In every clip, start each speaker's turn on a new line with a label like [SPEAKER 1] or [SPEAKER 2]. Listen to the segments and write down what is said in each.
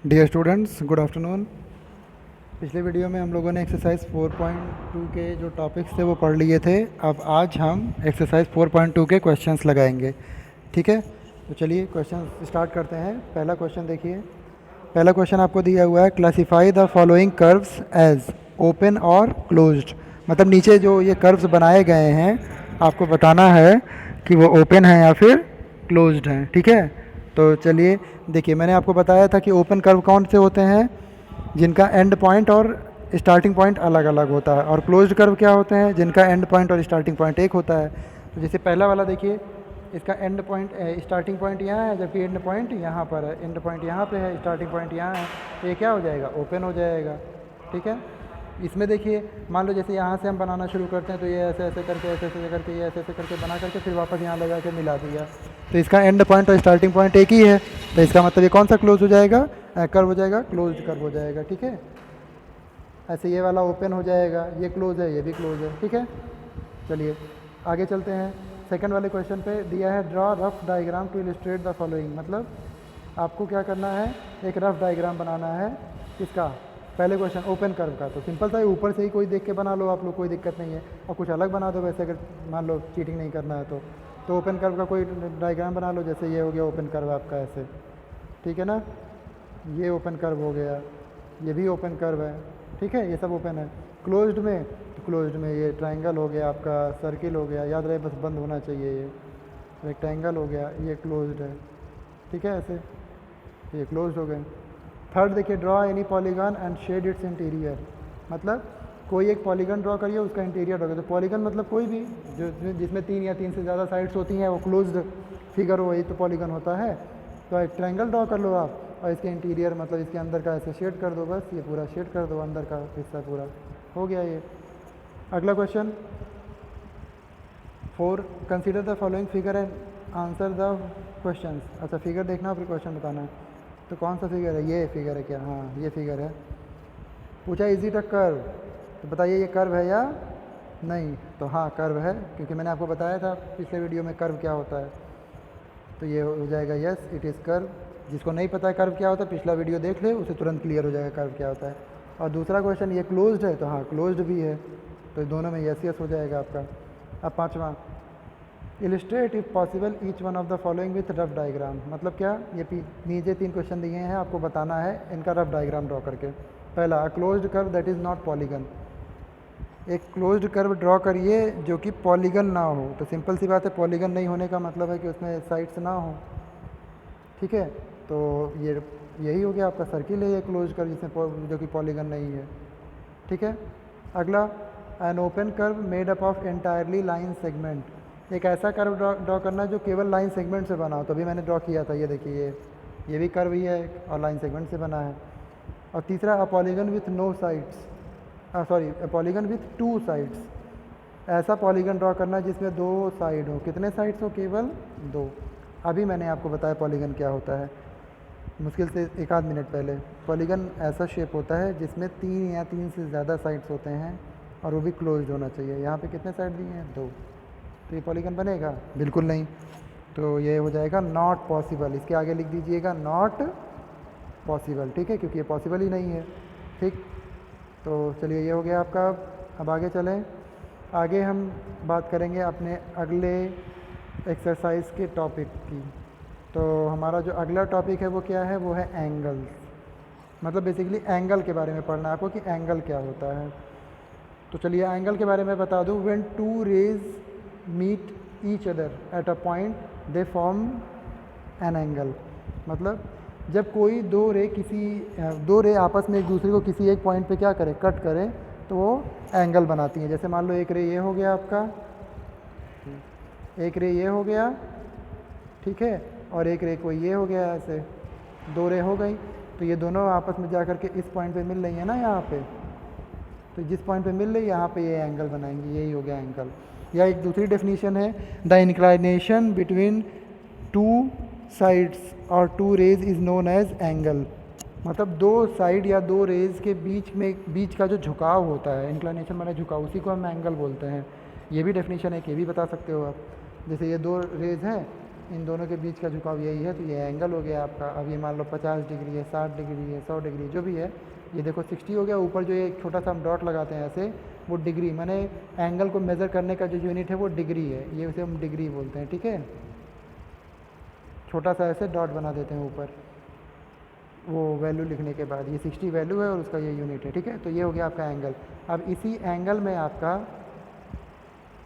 [SPEAKER 1] Dear students, good afternoon. पिछले video में हम लोगों ने एक्सरसाइज 4.2 के जो टॉपिक्स थे वो पढ़ लिए थे। अब आज हम एक्सरसाइज 4.2 के क्वेश्चंस लगाएंगे। ठीक है, तो चलिए क्वेश्चन स्टार्ट करते हैं। पहला क्वेश्चन देखिए। पहला क्वेश्चन आपको दिया हुआ है, classify the following curves as open और क्लोज्ड। मतलब नीचे जो ये कर्व्स बनाए गए हैं आपको बताना है कि वो ओपन है या फिर क्लोज्ड हैं। ठीक है, तो चलिए देखिए, मैंने आपको बताया था कि ओपन कर्व कौन से होते हैं, जिनका एंड पॉइंट और स्टार्टिंग पॉइंट अलग अलग होता है। और क्लोज्ड कर्व क्या होते हैं, जिनका एंड पॉइंट और स्टार्टिंग पॉइंट एक होता है। तो जैसे पहला वाला देखिए, इसका एंड पॉइंट स्टार्टिंग पॉइंट यहाँ है, जबकि एंड पॉइंट यहाँ पर है। एंड पॉइंट यहाँ पे है, स्टार्टिंग पॉइंट यहाँ है, तो ये क्या हो जाएगा, ओपन हो जाएगा। ठीक है, इसमें देखिए, मान लो जैसे यहाँ से हम बनाना शुरू करते हैं, तो ये ऐसे ऐसे करके ऐसे ऐसे करके ये ऐसे ऐसे करके बना करके फिर वापस यहाँ लगा के मिला दिया, तो इसका एंड पॉइंट और स्टार्टिंग पॉइंट एक ही है। तो इसका मतलब ये कौन सा क्लोज हो जाएगा, कर्व हो जाएगा, क्लोज्ड कर्व हो जाएगा। ठीक है, ऐसे ये वाला ओपन हो जाएगा, ये क्लोज है, ये भी क्लोज है। ठीक है, चलिए आगे चलते हैं। सेकंड वाले क्वेश्चन पे दिया है, draw rough diagram to illustrate the following. मतलब आपको क्या करना है, एक रफ डायग्राम बनाना है। किसका, पहले क्वेश्चन ओपन कर्व का। तो सिंपल था, ऊपर से ही कोई देख के बना लो आप लोग, कोई दिक्कत नहीं है। और कुछ अलग बना दो वैसे, अगर मान लो चीटिंग नहीं करना है तो ओपन कर्व का कोई डायग्राम बना लो। जैसे ये हो गया ओपन कर्व आपका ऐसे, ठीक है ना, ये ओपन कर्व हो गया, ये भी ओपन कर्व है। ठीक है, ये सब ओपन है। क्लोज्ड में, तो क्लोज्ड में ये ट्रायंगल हो गया आपका, सर्किल हो गया, याद रहे बस बंद होना चाहिए। ये रेक्टेंगल हो गया, ये क्लोज्ड है। ठीक है, ऐसे ये क्लोज्ड हो गए। थर्ड देखिए, draw any polygon and shade its interior. मतलब कोई एक पॉलीगन ड्रॉ करिए, उसका इंटीरियर ड्रॉ करिए। तो पॉलीगन मतलब कोई भी जो जिसमें 3 या 3 से ज़्यादा साइड्स होती हैं, वो क्लोज्ड फिगर हो, वही तो पॉलीगन होता है। तो एक ट्रायंगल ड्रॉ कर लो आप, और इसके इंटीरियर मतलब इसके अंदर का ऐसे शेड कर दो, बस ये पूरा शेड कर दो, अंदर का हिस्सा पूरा हो गया ये। अगला question 4, consider the following figure and answer the question. अच्छा, फिगर देखना फिर क्वेश्चन बताना है। तो कौन सा फिगर है, ये फिगर है क्या, हाँ ये फिगर है। पूछा इज इट अ कर्व, तो बताइए ये कर्व है या नहीं। तो हाँ कर्व है, क्योंकि मैंने आपको बताया था पिछले वीडियो में कर्व क्या होता है। तो ये हो जाएगा यस इट इज़ कर्व। जिसको नहीं पता है कर्व क्या होता है, पिछला वीडियो देख ले, उसे तुरंत क्लियर हो जाएगा कर्व क्या होता है। और दूसरा क्वेश्चन, ये क्लोज्ड है, तो हाँ क्लोज्ड भी है, तो दोनों में यस यस हो जाएगा आपका। अब पाँचवा, illustrate if possible each one of the following with rough diagram. मतलब क्या, ये नीचे 3 क्वेश्चन दिए हैं, आपको बताना है इनका रफ डायग्राम ड्रॉ करके। पहला, a closed curve that is not polygon. एक क्लोज्ड कर्व ड्रॉ करिए जो कि पॉलीगन ना हो। तो सिंपल सी बात है, पॉलीगन नहीं होने का मतलब है कि उसमें साइड्स ना हो। ठीक है, तो ये यही हो गया आपका सर्किल है, ये क्लोज कर्व जिसमें जो कि पॉलीगन नहीं है। ठीक है, अगला, an open curve made up of entirely line segment. एक ऐसा कर्व ड्रॉ करना जो केवल लाइन सेगमेंट से बना हो। तो अभी मैंने ड्रॉ किया था, ये देखिए ये भी कर्व ही है और लाइन सेगमेंट से बना है। और तीसरा, a polygon with no sides, sorry a polygon with 2 sides. ऐसा पॉलीगन ड्रॉ करना जिसमें 2 साइड हो। कितने साइड्स हो, केवल 2। अभी मैंने आपको बताया पॉलीगन क्या होता है, मुश्किल से 1 आध मिनट पहले। पॉलीगन ऐसा शेप होता है जिसमें 3 या 3 से ज़्यादा साइड्स होते हैं, और वो भी क्लोज्ड होना चाहिए। यहाँ पे कितने साइड दिए हैं, 2। तो ये पॉलीगन बनेगा, बिल्कुल नहीं। तो ये हो जाएगा नॉट पॉसिबल। इसके आगे लिख दीजिएगा नॉट पॉसिबल। ठीक है, क्योंकि ये पॉसिबल ही नहीं है। ठीक, तो चलिए ये हो गया आपका। अब आगे चलें। आगे हम बात करेंगे अपने अगले एक्सरसाइज के टॉपिक की। तो हमारा जो अगला टॉपिक है वो क्या है, वो है एंगल्स। मतलब बेसिकली एंगल के बारे में पढ़ना है आपको कि एंगल क्या होता है। तो चलिए एंगल के बारे में बता दूं। When 2 rays meet each other at a point they form an angle. मतलब जब कोई 2 रे आपस में एक दूसरे को किसी एक पॉइंट पे क्या करें, कट करें, तो वो एंगल बनाती हैं। जैसे मान लो एक रे ये हो गया आपका, एक रे ये हो गया, ठीक है, और एक रे कोई ये हो गया, ऐसे 2 रे हो गई। तो ये दोनों आपस में जा करके इस पॉइंट पे मिल रही है ना यहाँ पे। तो जिस पॉइंट पे मिल रही है यहाँ पे ये एंगल बनाएंगे, यही हो गया एंगल। या एक दूसरी डेफिनेशन है, द इंक्लाइनेशन बिटवीन 2 साइड्स और 2 rays is known as angle. मतलब 2 साइड या 2 रेज के बीच का जो झुकाव होता है, इंक्लाइनेशन माने झुकाव, उसी को हम एंगल बोलते हैं। ये भी डेफिनेशन है कि ये भी बता सकते हो आप। जैसे ये 2 रेज हैं, इन दोनों के बीच का झुकाव यही है, तो ये एंगल हो गया आपका। अब ये मान लो 50 डिग्री है, 60 डिग्री है, 100 डिग्री जो भी है, ये देखो 60 हो गया। ऊपर जो ये छोटा सा हम डॉट लगाते हैं ऐसे, वो डिग्री, माने एंगल को मेज़र करने का जो यूनिट है वो डिग्री है, ये उसे हम डिग्री बोलते हैं, ठीक है। छोटा सा ऐसे डॉट बना देते हैं ऊपर वो वैल्यू लिखने के बाद, ये 60 वैल्यू है और उसका ये यूनिट है, ठीक है। तो ये हो गया आपका एंगल। अब इसी एंगल में आपका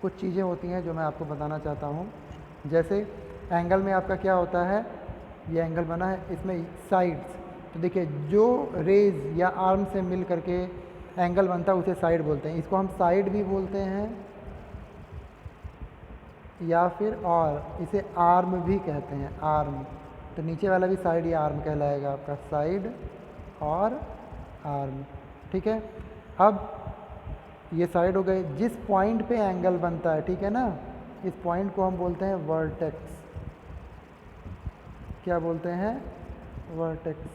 [SPEAKER 1] कुछ चीज़ें होती हैं जो मैं आपको बताना चाहता हूँ। जैसे एंगल में आपका क्या होता है, ये एंगल बना है, इसमें साइड्स, तो देखिए जो रेज या आर्म से मिल करके एंगल बनता है उसे साइड बोलते हैं। इसको हम साइड भी बोलते हैं या फिर और इसे आर्म भी कहते हैं, आर्म। तो नीचे वाला भी साइड या आर्म कहलाएगा आपका, साइड और आर्म, ठीक है। अब ये साइड हो गए। जिस पॉइंट पे एंगल बनता है, ठीक है ना, इस पॉइंट को हम बोलते हैं वर्टेक्स। क्या बोलते हैं, वर्टेक्स,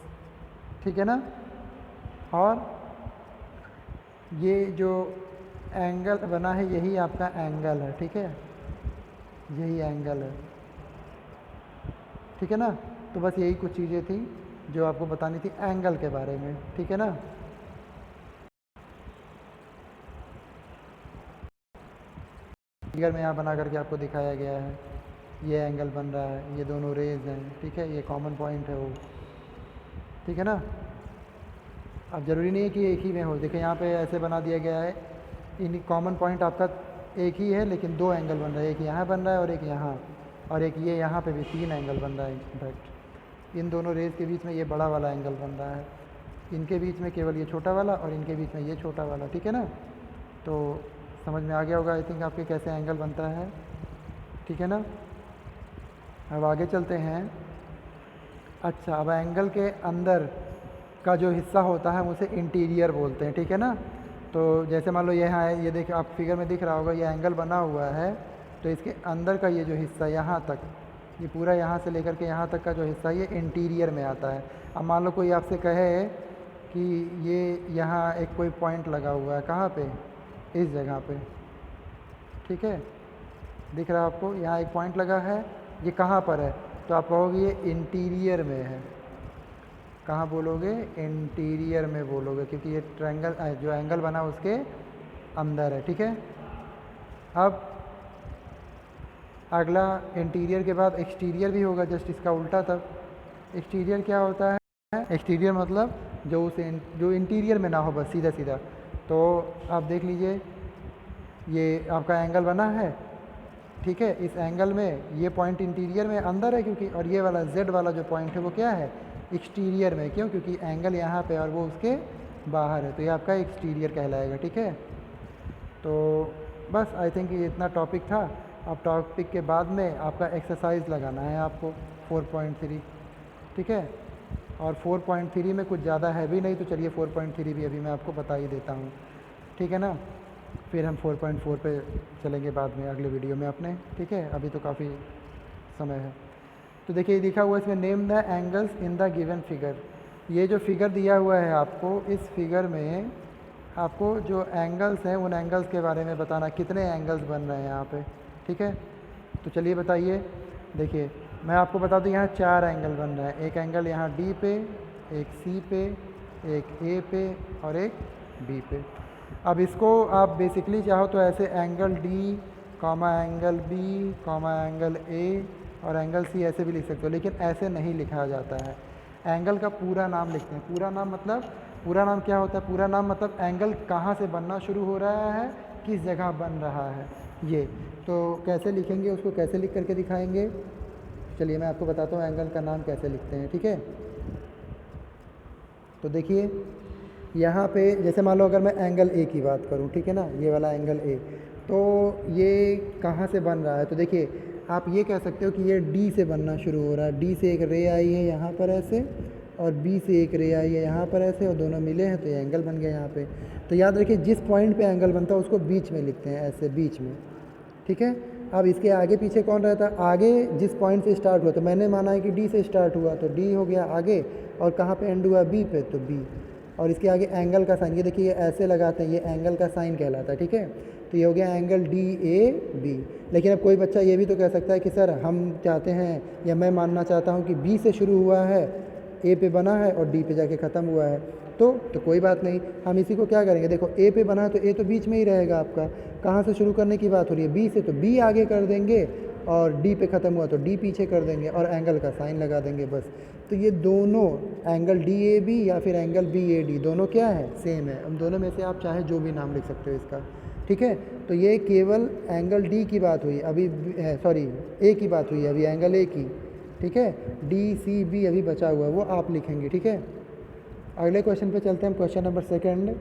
[SPEAKER 1] ठीक है ना। और ये जो एंगल बना है यही आपका एंगल है, ठीक है, यही एंगल है, ठीक है ना। तो बस यही कुछ चीज़ें थी जो आपको बतानी थी एंगल के बारे में, ठीक है ना। फिगर में यहाँ बना करके आपको दिखाया गया है, ये एंगल बन रहा है, ये दोनों रेज हैं, ठीक है, ये कॉमन पॉइंट है वो, ठीक है ना। अब ज़रूरी नहीं है कि एक ही में हो, देखिए यहाँ पे ऐसे बना दिया गया है, इन कॉमन पॉइंट आपका एक ही है लेकिन दो एंगल बन रहा है, एक यहाँ बन रहा है और एक यहाँ, और एक ये यहाँ पे भी 3 एंगल बन रहा है इनफैक्ट। इन दोनों रेज के बीच में ये बड़ा वाला एंगल बन रहा है, इनके बीच में केवल ये छोटा वाला और इनके बीच में ये छोटा वाला, ठीक है ना। तो समझ में आ गया होगा आई थिंक आपके कैसे एंगल बनता है, ठीक है ना। अब आगे चलते हैं। अच्छा, अब एंगल के अंदर का जो हिस्सा होता है हम उसे इंटीरियर बोलते हैं, ठीक है ना। तो जैसे मान लो यहाँ है, ये देखिए आप फिगर में दिख रहा होगा, ये एंगल बना हुआ है, तो इसके अंदर का ये जो हिस्सा यहाँ तक, ये पूरा यहाँ से लेकर के यहाँ तक का जो हिस्सा ये इंटीरियर में आता है। अब मान लो कोई आपसे कहे कि ये यहाँ एक कोई पॉइंट लगा हुआ है, कहाँ पे, इस जगह पे, ठीक है, दिख रहा है आपको, यहाँ एक पॉइंट लगा है, ये कहाँ पर है, तो आप कहोगे ये इंटीरियर में है। कहाँ बोलोगे, इंटीरियर में बोलोगे, क्योंकि ये ट्रायंगल जो एंगल बना उसके अंदर है, ठीक है। अब अगला इंटीरियर के बाद एक्सटीरियर भी होगा, जस्ट इसका उल्टा। तब एक्सटीरियर क्या होता है, एक्सटीरियर मतलब जो इंटीरियर में ना हो, बस सीधा सीधा। तो आप देख लीजिए ये आपका एंगल बना है, ठीक है, इस एंगल में ये पॉइंट इंटीरियर में अंदर है क्योंकि, और ये वाला जेड वाला जो पॉइंट है वो क्या है, एक्सटीरियर में, क्यों, क्योंकि एंगल यहाँ पे और वो उसके बाहर है, तो ये आपका एक्सटीरियर कहलाएगा, ठीक है। तो बस आई थिंक ये इतना टॉपिक था। अब टॉपिक के बाद में आपका एक्सरसाइज लगाना है आपको 4.3, ठीक है। और 4.3 में कुछ ज़्यादा है भी नहीं, तो चलिए 4.3 भी अभी मैं आपको बता ही देता हूँ, ठीक है ना। फिर हम 4.4 पे चलेंगे बाद में अगले वीडियो में अपने, ठीक है, अभी तो काफ़ी समय है। तो देखिए लिखा हुआ है इसमें, name the angles in the given figure. ये जो फिगर दिया हुआ है आपको, इस फिगर में आपको जो एंगल्स हैं उन एंगल्स के बारे में बताना, कितने एंगल्स बन रहे हैं यहाँ पे, ठीक है। तो चलिए बताइए, देखिए मैं आपको बता दूँ, यहाँ 4 एंगल बन रहे हैं। एक एंगल यहाँ डी पे, एक सी पे, एक ए पे और एक बी पे। अब इसको आप बेसिकली चाहो तो ऐसे angle D comma angle B comma angle A और एंगल सी ऐसे भी लिख सकते हो, लेकिन ऐसे नहीं लिखा जाता है। एंगल का पूरा नाम लिखते हैं। पूरा नाम मतलब, पूरा नाम क्या होता है, पूरा नाम मतलब एंगल कहाँ से बनना शुरू हो रहा है, किस जगह बन रहा है, ये। तो कैसे लिखेंगे, उसको कैसे लिख करके दिखाएंगे, चलिए मैं आपको बताता हूँ एंगल का नाम कैसे लिखते हैं, ठीक है। तो देखिए यहाँ पे जैसे मान लो अगर मैं एंगल ए की बात करूँ, ठीक है ना, ये वाला एंगल ए, तो ये कहाँ से बन रहा है, तो देखिए आप ये कह सकते हो कि ये डी से बनना शुरू हो रहा है। डी से एक रे आई है यहाँ पर ऐसे, और बी से एक रे आई है यहाँ पर ऐसे, और दोनों मिले हैं तो ये एंगल बन गया यहाँ पे। तो याद रखिए जिस पॉइंट पे एंगल बनता है उसको बीच में लिखते हैं, ऐसे बीच में, ठीक है। अब इसके आगे पीछे कौन रहता है, आगे जिस पॉइंट से स्टार्ट हुआ, तो मैंने माना है कि डी से स्टार्ट हुआ तो डी हो गया आगे, और कहाँ पे एंड हुआ, बी पे, तो बी। और इसके आगे एंगल का साइन, ये देखिए ये ऐसे लगाते हैं, ये एंगल का साइन कहलाता है, ठीक है। तो ये हो गया एंगल डी ए बी। लेकिन अब कोई बच्चा ये भी तो कह सकता है कि सर हम चाहते हैं या मैं मानना चाहता हूँ कि बी से शुरू हुआ है, ए पे बना है और डी पे जाके ख़त्म हुआ है, तो कोई बात नहीं, हम इसी को क्या करेंगे, देखो ए पे बना है तो ए तो बीच में ही रहेगा आपका। कहाँ से शुरू करने की बात हो रही है, बी से, तो बी आगे कर देंगे और डी पे ख़त्म हुआ तो डी पीछे कर देंगे और एंगल का साइन लगा देंगे बस। तो ये दोनों एंगल डी ए बी या फिर एंगल बी ए डी दोनों क्या है, सेम है। उन दोनों में से आप चाहे जो भी नाम लिख सकते हो इसका, ठीक है। तो ये केवल एंगल डी की बात हुई अभी, सॉरी ए की बात हुई अभी, एंगल ए की, ठीक है। डी सी बी अभी बचा हुआ है वो आप लिखेंगे, ठीक है। अगले क्वेश्चन पे चलते हैं। क्वेश्चन नंबर 2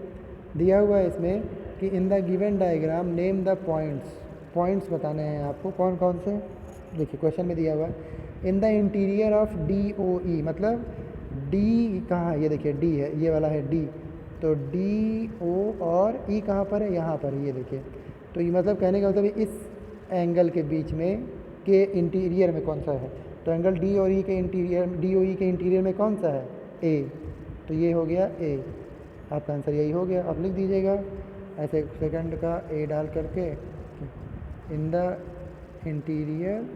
[SPEAKER 1] दिया हुआ है इसमें कि in the given diagram name the points, points बताने हैं आपको कौन कौन से। देखिए क्वेश्चन में दिया हुआ है in the interior of D O E, मतलब डी कहाँ है, ये देखिए डी है, ये वाला है डी, तो डी ओ और ई कहाँ पर है, यहाँ पर, ये देखिए। तो ये मतलब कहने का मतलब इस एंगल के बीच में के इंटीरियर में कौन सा है, तो एंगल डी और ई के इंटीरियर, डी ओ ई के इंटीरियर में कौन सा है, ए, तो ये हो गया ए। आपका आंसर यही हो गया। अब लिख दीजिएगा ऐसे सेकंड का ए डाल करके, in the interior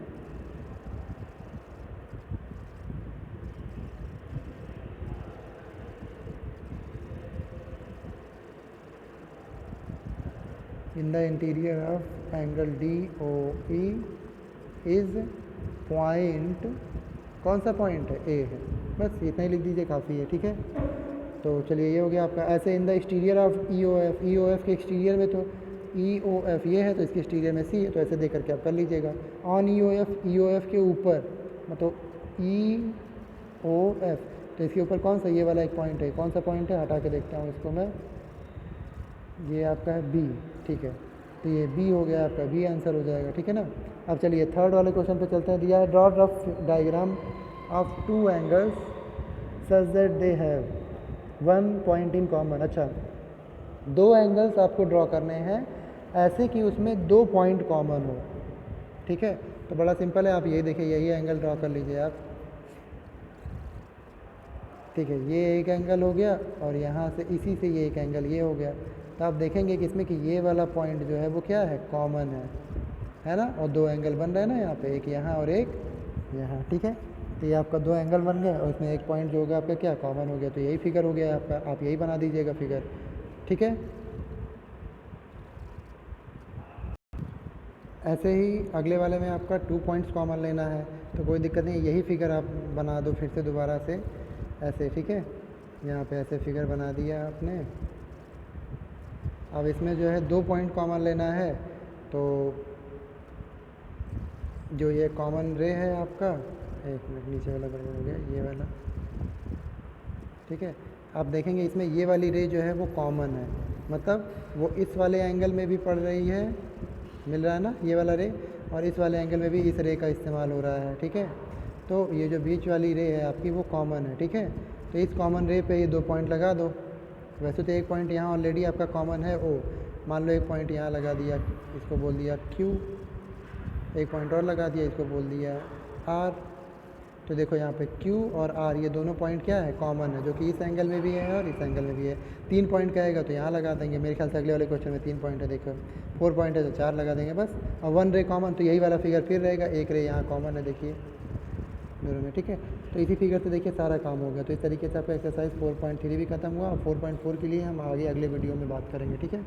[SPEAKER 1] in the interior of angle D O E is point, कौन सा पॉइंट है, ए है। बस इतना ही लिख दीजिए, काफ़ी है, ठीक है। तो चलिए ये हो गया आपका। ऐसे in the exterior of E O F, E O F के एक्सटीरियर में तो ई ओ एफ ये है तो इसके एक्सटीरियर में सी है, तो ऐसे दे करके आप कर लीजिएगा। ऑन ई ओ एफ के ऊपर, मतलब ई ओ एफ, तो इसके ऊपर कौन सा, ये वाला एक पॉइंट है, कौन सा पॉइंट है, हटा के देखता हूँ इसको मैं, ये आपका है बी, ठीक है। तो ये बी हो गया आपका, बी आंसर हो जाएगा, ठीक है ना। अब चलिए थर्ड वाले क्वेश्चन पे चलते हैं। दिया है draw rough diagram of two angles such that they have one point in common. अच्छा, दो एंगल्स आपको ड्रॉ करने हैं ऐसे कि उसमें दो पॉइंट कॉमन हो, ठीक है। तो बड़ा सिंपल है, आप यही देखिए, यही एंगल ड्रॉ कर लीजिए आप, ठीक है। ये एक एंगल हो गया और यहाँ से इसी से ये एक एंगल ये हो गया। तो आप देखेंगे कि इसमें कि ये वाला पॉइंट जो है वो क्या है, कॉमन है ना। और दो एंगल बन रहे हैं ना यहाँ पे, एक यहाँ और एक यहाँ, ठीक है। तो ये आपका दो एंगल बन गए और इसमें एक पॉइंट जो होगा आपका क्या, कॉमन हो गया। तो यही फिगर हो गया आपका, आप यही बना दीजिएगा फिगर, ठीक है। ऐसे ही अगले वाले में आपका 2 पॉइंट्स कॉमन लेना है, तो कोई दिक्कत नहीं, यही फिगर आप बना दो फिर से दोबारा से ऐसे, ठीक है। यहाँ पे ऐसे फिगर बना दिया आपने। अब इसमें जो है 2 पॉइंट कॉमन लेना है, तो जो ये कॉमन रे है आपका, एक मिनट, नीचे वाला गड़बड़ हो गया, ये वाला, ठीक है। आप देखेंगे इसमें ये वाली रे जो है वो कॉमन है, मतलब वो इस वाले एंगल में भी पड़ रही है, मिल रहा है ना ये वाला रे, और इस वाले एंगल में भी इस रे का इस्तेमाल हो रहा है, ठीक है। तो ये जो बीच वाली रे है आपकी वो कॉमन है, ठीक है। तो इस कॉमन रे पे ये 2 पॉइंट लगा दो। वैसे तो एक पॉइंट यहाँ ऑलरेडी आपका कॉमन है ओ, मान लो एक पॉइंट यहाँ लगा दिया, इसको बोल दिया क्यू, एक पॉइंट और लगा दिया, इसको बोल दिया आर। तो देखो यहाँ पे क्यू और आर ये दोनों पॉइंट क्या है, कॉमन है, जो कि इस एंगल में भी है और इस एंगल में भी है। 3 पॉइंट कहेगा तो यहाँ लगा देंगे, मेरे ख्याल से अगले वाले क्वेश्चन में 3 पॉइंट है, देखो 4 पॉइंट है तो 4 लगा देंगे बस। और 1 रे कॉमन, तो यही वाला फिगर फिर रहेगा, एक रे यहाँ कॉमन है, देखिए दोनों में, ठीक है। तो इसी फिगर से देखिए सारा काम हो गया। तो इस तरीके से आपका एक्सरसाइज 4.3 भी खत्म हुआ, और 4.4 के लिए हम आगे अगले वीडियो में बात करेंगे, ठीक है।